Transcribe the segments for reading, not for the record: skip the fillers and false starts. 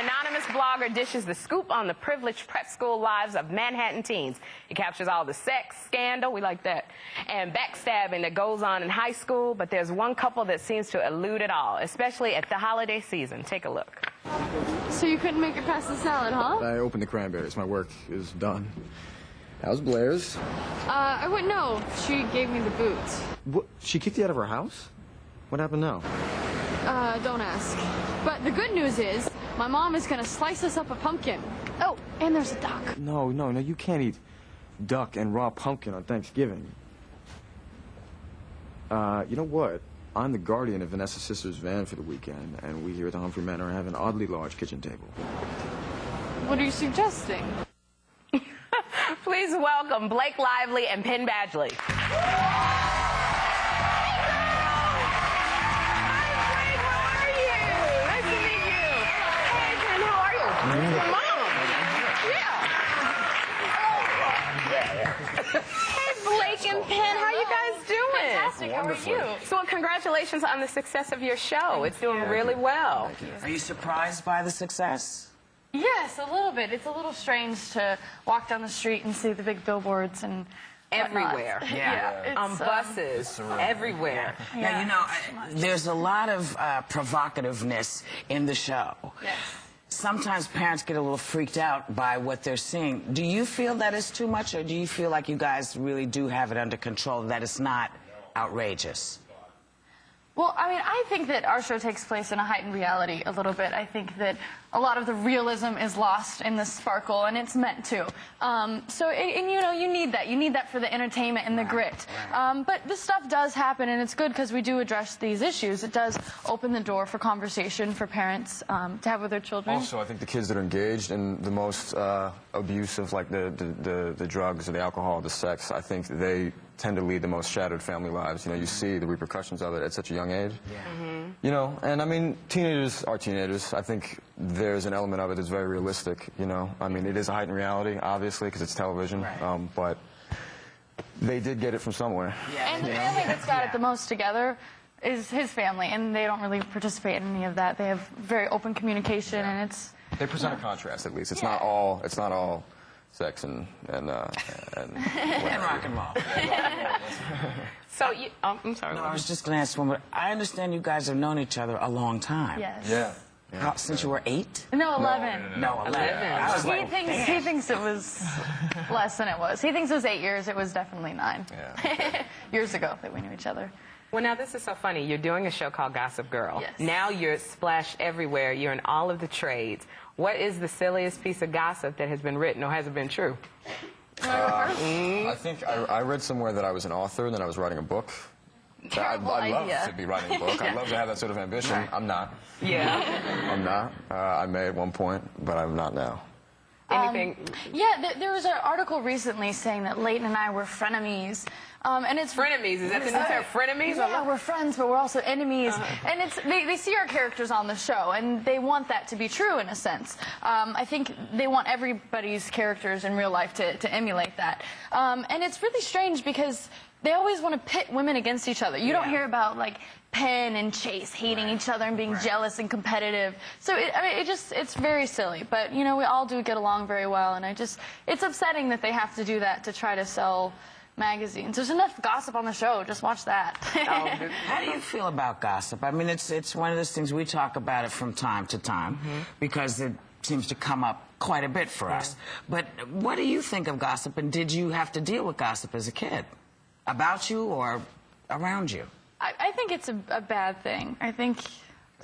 anonymous blogger dishes the scoop on the privileged prep school lives of Manhattan teens. He captures all the sex, scandal, we like that, and backstabbing that goes on in high school, but there's one couple that seems to elude it all, especially at the holiday season. Take a look. So you couldn't make it past the salad, huh? I opened the cranberries. My work is done. How's Blair's? I wouldn't know. She gave me the boots. What? She kicked you out of her house? What happened now? Don't ask. But the good news is, my mom is gonna slice us up a pumpkin. Oh, and there's a duck. No, you can't eat duck and raw pumpkin on Thanksgiving. You know what? I'm the guardian of Vanessa's sister's van for the weekend, and we here at the Humphrey Manor have an oddly large kitchen table. What are you suggesting? Please welcome Blake Lively and Penn Badgley. And Penn, how you guys doing? Fantastic. How are you? So, congratulations on the success of your show. It's doing really well. Are you surprised by the success? Yes, a little bit. It's a little strange to walk down the street and see the big billboards and everywhere. Yeah. On buses, everywhere. Yeah, you know, there's a lot of provocativeness in the show. Yes. Sometimes parents get a little freaked out by what they're seeing. Do you feel that is too much, or do you feel like you guys really do have it under control, that it's not outrageous? Well, I mean, I think that our show takes place in a heightened reality a little bit. I think that a lot of the realism is lost in the sparkle, and it's meant to. You know, you need that. You need that for the entertainment and the grit. But this stuff does happen, and it's good because we do address these issues. It does open the door for conversation for parents to have with their children. Also, I think the kids that are engaged in the most abuse of, like, the drugs or the alcohol or the sex, I think they tend to lead the most shattered family lives. You know, you see the repercussions of it at such a young age. Yeah. You know, and I mean, teenagers are teenagers. I think there's an element of it that's very realistic, you know. I mean, it is a heightened reality, obviously, because it's television, right. But they did get it from somewhere. Yeah. And the family that's got it the most together is his family, and they don't really participate in any of that. They have very open communication, and it's... They present a contrast, at least. It's not all sex and rock and roll. So, I'm sorry. No, I was just going to ask one more. I understand you guys have known each other a long time. Yes. Yeah. Since you were 8? No, 11. No, 11. He thinks it was less than it was. He thinks it was 8 years. It was definitely 9. Yeah. Years ago that we knew each other. Well, now, this is so funny. You're doing a show called Gossip Girl. Yes. Now you're splashed everywhere. You're in all of the trades. What is the silliest piece of gossip that has been written, or has it been true? I think I read somewhere that I was an author and that I was writing a book. I'd love to be writing a book. I'd love to have that sort of ambition. Right. I'm not. Yeah. I'm not. I may at one point, but I'm not now. Anything? Yeah, there was an article recently saying that Leighton and I were frenemies. And it's frenemies. Is that the new term? Frenemies? Yeah, we're friends, but we're also enemies. And it's they see our characters on the show, and they want that to be true in a sense. I think they want everybody's characters in real life to emulate that. And it's really strange because they always want to pit women against each other. You don't hear about, like, Penn and Chase hating each other and being jealous and competitive. So, it's very silly. But, you know, we all do get along very well, and it's upsetting that they have to do that to try to sell magazines. There's enough gossip on the show. Just watch that. How do you feel about gossip? I mean, it's one of those things we talk about it from time to time because it seems to come up quite a bit for us. But what do you think of gossip, and did you have to deal with gossip as a kid? About you or around you? I think it's a bad thing. I think...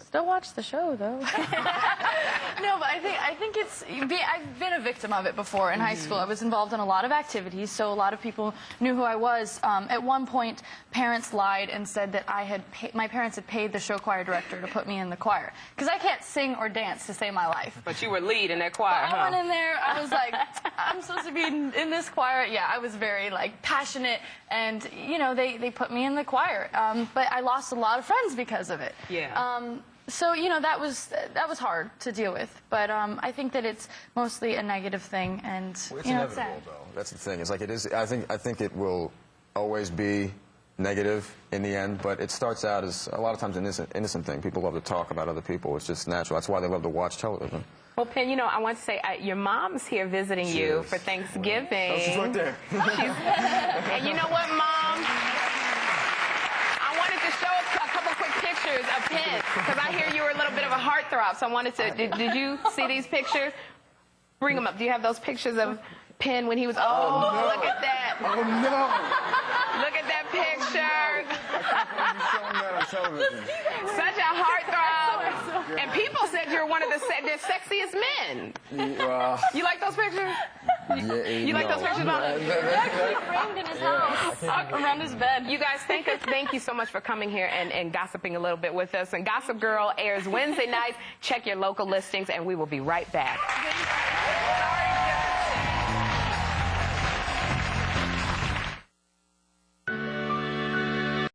Still watch the show, though. No, but I think it's... I've been a victim of it before in high school. I was involved in a lot of activities, so a lot of people knew who I was. At one point, parents lied and said that my parents had paid the show choir director to put me in the choir. Because I can't sing or dance to save my life. But you were lead in that choir, I went in there, I was like, I'm supposed to be in this choir. Yeah, I was very, like, passionate, and, you know, they put me in the choir. But I lost a lot of friends because of it. Yeah. So, you know, that was hard to deal with. But I think that it's mostly a negative thing, and, Well, it's you know, inevitable, though. That's the thing. It's like it is. I think it will always be negative in the end, but it starts out as a lot of times an innocent thing. People love to talk about other people. It's just natural. That's why they love to watch television. Well, Penn, you know, I want to say your mom's here visiting you for Thanksgiving. Oh, she's right there. And you know what, Mom? I wanted to show a couple quick pictures of Penn, because I hear you were a little bit of a heartthrob, so I wanted to, did you see these pictures? Bring them up. Do you have those pictures of Penn when he was, oh no. Look at that. Oh, no. Look at that picture. Showing that on television. Such a heartthrob. And people said you're one of the sexiest men. You like those pictures? You like those pictures, Mom? They're actually framed in his house, around his bed. You guys, thank you so much for coming here and gossiping a little bit with us. And Gossip Girl airs Wednesday nights. Check your local listings, and we will be right back.